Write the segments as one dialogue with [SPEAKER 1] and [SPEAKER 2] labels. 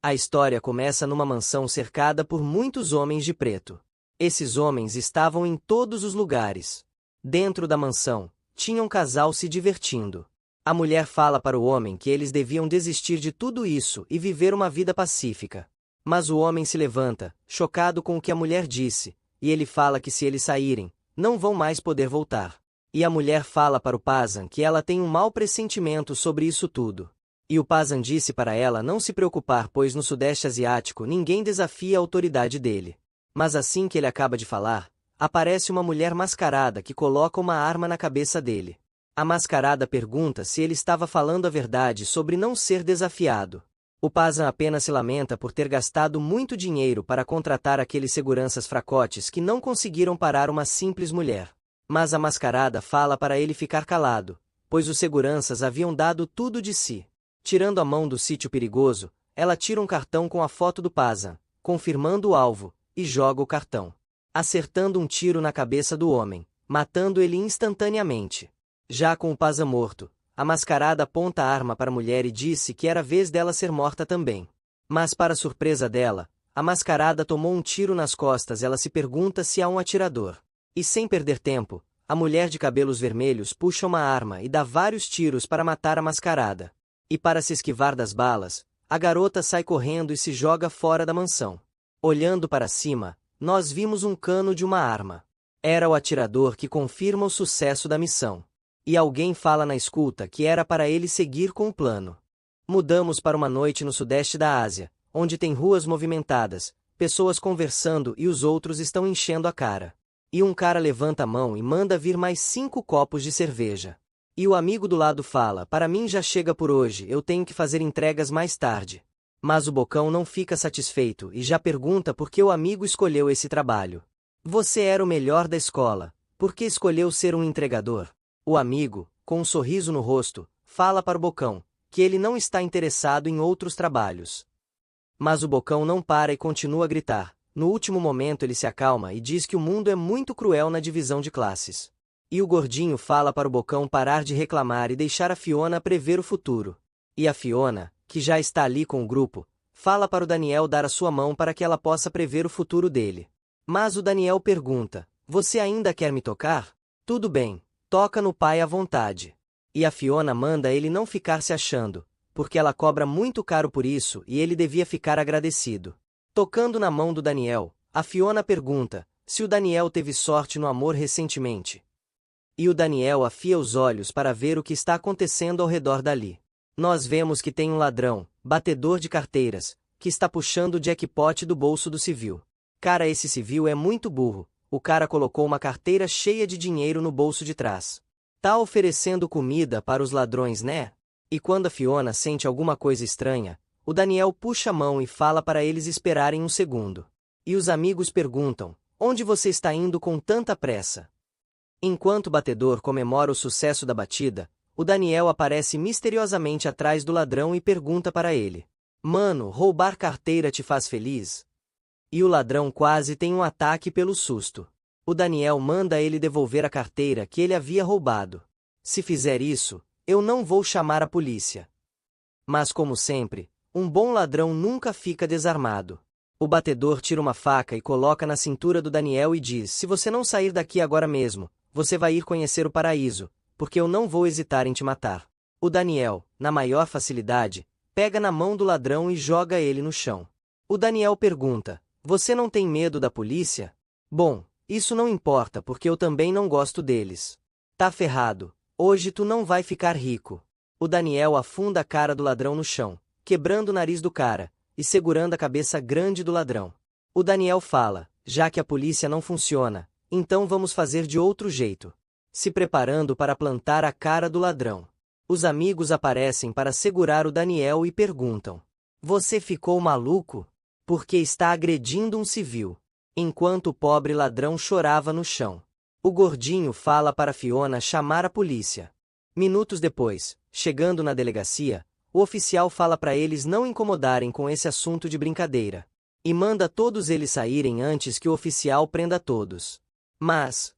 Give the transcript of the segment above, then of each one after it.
[SPEAKER 1] A história começa numa mansão cercada por muitos homens de preto. Esses homens estavam em todos os lugares. Dentro da mansão, tinha um casal se divertindo. A mulher fala para o homem que eles deviam desistir de tudo isso e viver uma vida pacífica. Mas o homem se levanta, chocado com o que a mulher disse, e ele fala que se eles saírem, não vão mais poder voltar. E a mulher fala para o Pazan que ela tem um mau pressentimento sobre isso tudo. E o Pazan disse para ela não se preocupar, pois no Sudeste Asiático ninguém desafia a autoridade dele. Mas assim que ele acaba de falar, aparece uma mulher mascarada que coloca uma arma na cabeça dele. A mascarada pergunta se ele estava falando a verdade sobre não ser desafiado. O Pazan apenas se lamenta por ter gastado muito dinheiro para contratar aqueles seguranças fracotes que não conseguiram parar uma simples mulher. Mas a mascarada fala para ele ficar calado, pois os seguranças haviam dado tudo de si. Tirando a mão do sítio perigoso, ela tira um cartão com a foto do Pazan, confirmando o alvo, e joga o cartão, acertando um tiro na cabeça do homem, matando ele instantaneamente. Já com o Pazan morto, a mascarada aponta a arma para a mulher e disse que era vez dela ser morta também. Mas para surpresa dela, a mascarada tomou um tiro nas costas. Ela se pergunta se há um atirador. E sem perder tempo, a mulher de cabelos vermelhos puxa uma arma e dá vários tiros para matar a mascarada. E para se esquivar das balas, a garota sai correndo e se joga fora da mansão. Olhando para cima, nós vimos um cano de uma arma. Era o atirador que confirma o sucesso da missão. E alguém fala na escuta que era para ele seguir com o plano. Mudamos para uma noite no sudeste da Ásia, onde tem ruas movimentadas, pessoas conversando e os outros estão enchendo a cara. E um cara levanta a mão e manda vir mais 5 copos de cerveja. E o amigo do lado fala: para mim já chega por hoje, eu tenho que fazer entregas mais tarde. Mas o bocão não fica satisfeito e já pergunta por que o amigo escolheu esse trabalho. Você era o melhor da escola, por que escolheu ser um entregador? O amigo, com um sorriso no rosto, fala para o bocão que ele não está interessado em outros trabalhos. Mas o bocão não para e continua a gritar. No último momento ele se acalma e diz que o mundo é muito cruel na divisão de classes. E o gordinho fala para o bocão parar de reclamar e deixar a Fiona prever o futuro. E a Fiona, que já está ali com o grupo, fala para o Daniel dar a sua mão para que ela possa prever o futuro dele. Mas o Daniel pergunta: você ainda quer me tocar? Tudo bem, toca no pai à vontade. E a Fiona manda ele não ficar se achando, porque ela cobra muito caro por isso e ele devia ficar agradecido. Tocando na mão do Daniel, a Fiona pergunta se o Daniel teve sorte no amor recentemente. E o Daniel afia os olhos para ver o que está acontecendo ao redor dali. Nós vemos que tem um ladrão, batedor de carteiras, que está puxando o jackpot do bolso do civil. Cara, esse civil é muito burro. O cara colocou uma carteira cheia de dinheiro no bolso de trás. Tá oferecendo comida para os ladrões, né? E quando a Fiona sente alguma coisa estranha, o Daniel puxa a mão e fala para eles esperarem um segundo. E os amigos perguntam: onde você está indo com tanta pressa? Enquanto o batedor comemora o sucesso da batida, o Daniel aparece misteriosamente atrás do ladrão e pergunta para ele: mano, roubar carteira te faz feliz? E o ladrão quase tem um ataque pelo susto. O Daniel manda ele devolver a carteira que ele havia roubado. Se fizer isso, eu não vou chamar a polícia. Mas como sempre, um bom ladrão nunca fica desarmado. O batedor tira uma faca e coloca na cintura do Daniel e diz: se você não sair daqui agora mesmo, você vai ir conhecer o paraíso, porque eu não vou hesitar em te matar. O Daniel, na maior facilidade, pega na mão do ladrão e joga ele no chão. O Daniel pergunta: você não tem medo da polícia? Bom, isso não importa porque eu também não gosto deles. Tá ferrado, hoje tu não vai ficar rico. O Daniel afunda a cara do ladrão no chão, quebrando o nariz do cara, e segurando a cabeça grande do ladrão. O Daniel fala: já que a polícia não funciona, então vamos fazer de outro jeito. Se preparando para plantar a cara do ladrão. Os amigos aparecem para segurar o Daniel e perguntam: você ficou maluco? Porque está agredindo um civil. Enquanto o pobre ladrão chorava no chão. O gordinho fala para Fiona chamar a polícia. Minutos depois, chegando na delegacia, o oficial fala para eles não incomodarem com esse assunto de brincadeira. E manda todos eles saírem antes que o oficial prenda todos. Mas,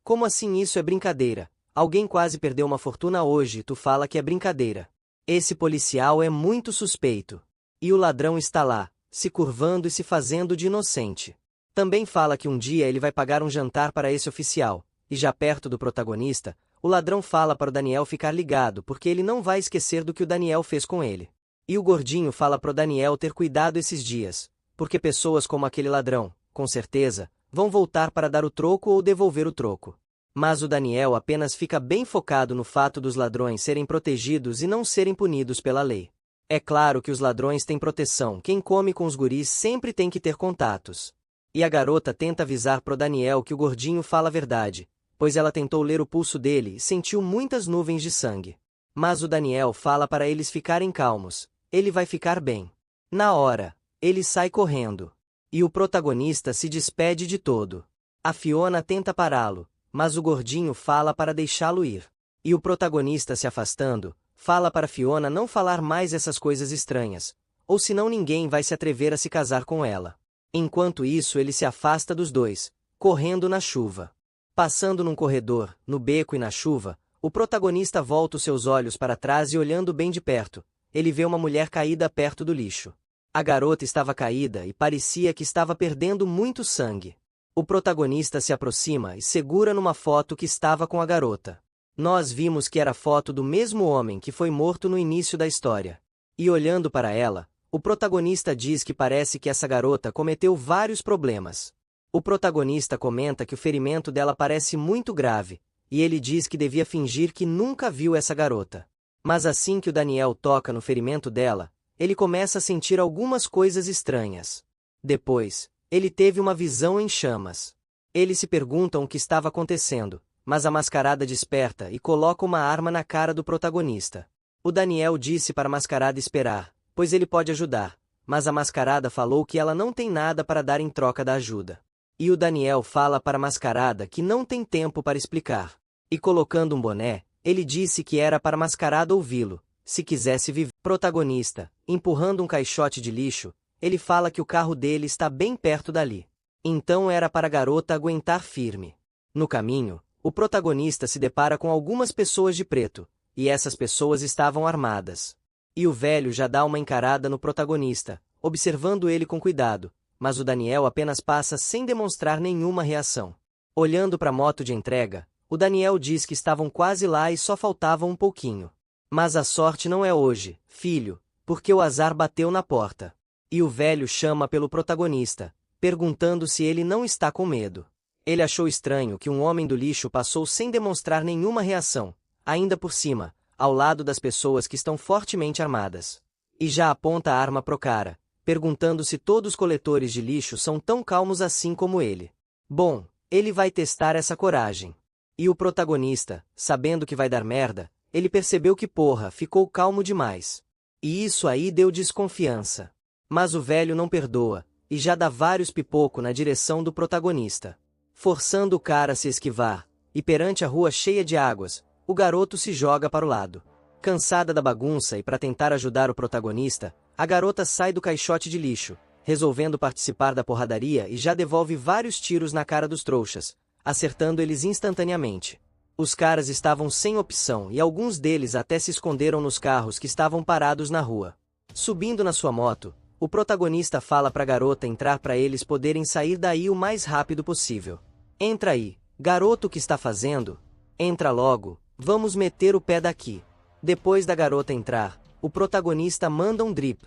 [SPEAKER 1] como assim isso é brincadeira? Alguém quase perdeu uma fortuna hoje e tu fala que é brincadeira. Esse policial é muito suspeito. E o ladrão está lá, se curvando e se fazendo de inocente. Também fala que um dia ele vai pagar um jantar para esse oficial, e já perto do protagonista, o ladrão fala para o Daniel ficar ligado porque ele não vai esquecer do que o Daniel fez com ele. E o gordinho fala pro Daniel ter cuidado esses dias, porque pessoas como aquele ladrão, com certeza, vão voltar para dar o troco ou devolver o troco. Mas o Daniel apenas fica bem focado no fato dos ladrões serem protegidos e não serem punidos pela lei. É claro que os ladrões têm proteção, quem come com os guris sempre tem que ter contatos. E a garota tenta avisar pro Daniel que o gordinho fala a verdade, pois ela tentou ler o pulso dele e sentiu muitas nuvens de sangue. Mas o Daniel fala para eles ficarem calmos, ele vai ficar bem. Na hora, ele sai correndo. E o protagonista se despede de todo. A Fiona tenta pará-lo, mas o gordinho fala para deixá-lo ir. E o protagonista se afastando, fala para Fiona não falar mais essas coisas estranhas, ou senão ninguém vai se atrever a se casar com ela. Enquanto isso ele se afasta dos dois, correndo na chuva. Passando num corredor, no beco e na chuva, o protagonista volta os seus olhos para trás e olhando bem de perto, ele vê uma mulher caída perto do lixo. A garota estava caída e parecia que estava perdendo muito sangue. O protagonista se aproxima e segura numa foto que estava com a garota. Nós vimos que era foto do mesmo homem que foi morto no início da história. E olhando para ela, o protagonista diz que parece que essa garota cometeu vários problemas. O protagonista comenta que o ferimento dela parece muito grave, e ele diz que devia fingir que nunca viu essa garota. Mas assim que o Daniel toca no ferimento dela, ele começa a sentir algumas coisas estranhas. Depois, ele teve uma visão em chamas. Eles se perguntam o que estava acontecendo, mas a mascarada desperta e coloca uma arma na cara do protagonista. O Daniel disse para a mascarada esperar, pois ele pode ajudar, mas a mascarada falou que ela não tem nada para dar em troca da ajuda. E o Daniel fala para a mascarada que não tem tempo para explicar. E colocando um boné, ele disse que era para a mascarada ouvi-lo, se quisesse viver. Protagonista, empurrando um caixote de lixo, ele fala que o carro dele está bem perto dali. Então era para a garota aguentar firme. No caminho, o protagonista se depara com algumas pessoas de preto, e essas pessoas estavam armadas. E o velho já dá uma encarada no protagonista, observando ele com cuidado, mas o Daniel apenas passa sem demonstrar nenhuma reação. Olhando para a moto de entrega, o Daniel diz que estavam quase lá e só faltava um pouquinho. Mas a sorte não é hoje, filho, porque o azar bateu na porta. E o velho chama pelo protagonista, perguntando se ele não está com medo. Ele achou estranho que um homem do lixo passou sem demonstrar nenhuma reação, ainda por cima, ao lado das pessoas que estão fortemente armadas. E já aponta a arma pro cara, perguntando se todos os coletores de lixo são tão calmos assim como ele. Bom, ele vai testar essa coragem. E o protagonista, sabendo que vai dar merda, ele percebeu que ficou calmo demais. E isso aí deu desconfiança. Mas o velho não perdoa, e já dá vários pipocos na direção do protagonista. Forçando o cara a se esquivar, e perante a rua cheia de águas, o garoto se joga para o lado. Cansada da bagunça e para tentar ajudar o protagonista, a garota sai do caixote de lixo, resolvendo participar da porradaria e já devolve vários tiros na cara dos trouxas, acertando eles instantaneamente. Os caras estavam sem opção e alguns deles até se esconderam nos carros que estavam parados na rua. Subindo na sua moto, o protagonista fala para a garota entrar para eles poderem sair daí o mais rápido possível. Entra aí, garoto, o que está fazendo? Entra logo, vamos meter o pé daqui. Depois da garota entrar, o protagonista manda um drip.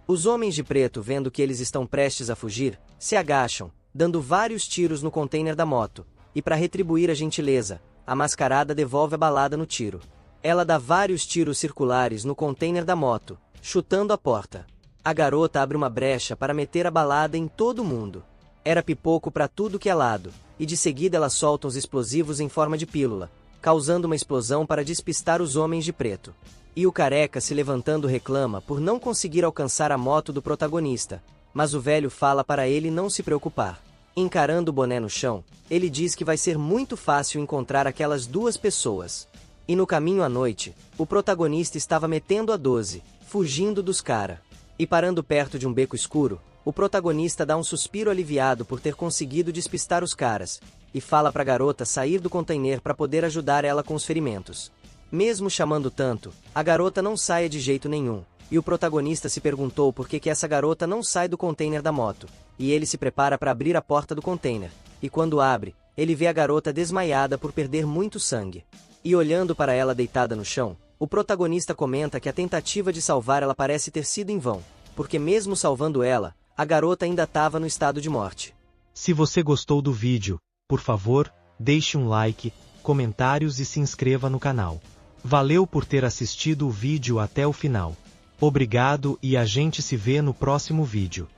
[SPEAKER 1] Os homens de preto, vendo que eles estão prestes a fugir, se agacham, dando vários tiros no container da moto, e para retribuir a gentileza, a mascarada devolve a balada no tiro. Ela dá vários tiros circulares no container da moto, chutando a porta. A garota abre uma brecha para meter a balada em todo mundo. Era pipoco para tudo que é lado, e de seguida ela solta os explosivos em forma de pílula, causando uma explosão para despistar os homens de preto. E o careca se levantando reclama por não conseguir alcançar a moto do protagonista, mas o velho fala para ele não se preocupar. Encarando o boné no chão, ele diz que vai ser muito fácil encontrar aquelas duas pessoas. E no caminho à noite, o protagonista estava metendo a 12, fugindo dos cara. E parando perto de um beco escuro, o protagonista dá um suspiro aliviado por ter conseguido despistar os caras, e fala para a garota sair do container para poder ajudar ela com os ferimentos. Mesmo chamando tanto, a garota não sai de jeito nenhum, E o protagonista se perguntou por que essa garota não sai do container da moto. E ele se prepara para abrir a porta do container. E quando abre, ele vê a garota desmaiada por perder muito sangue. E olhando para ela deitada no chão, o protagonista comenta que a tentativa de salvar ela parece ter sido em vão, porque mesmo salvando ela, a garota ainda estava no estado de morte.
[SPEAKER 2] Se você gostou do vídeo, por favor, deixe um like, comentários e se inscreva no canal. Valeu por ter assistido o vídeo até o final. Obrigado e a gente se vê no próximo vídeo.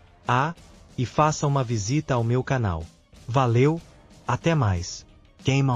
[SPEAKER 2] E faça uma visita ao meu canal. Valeu, até mais. Game on.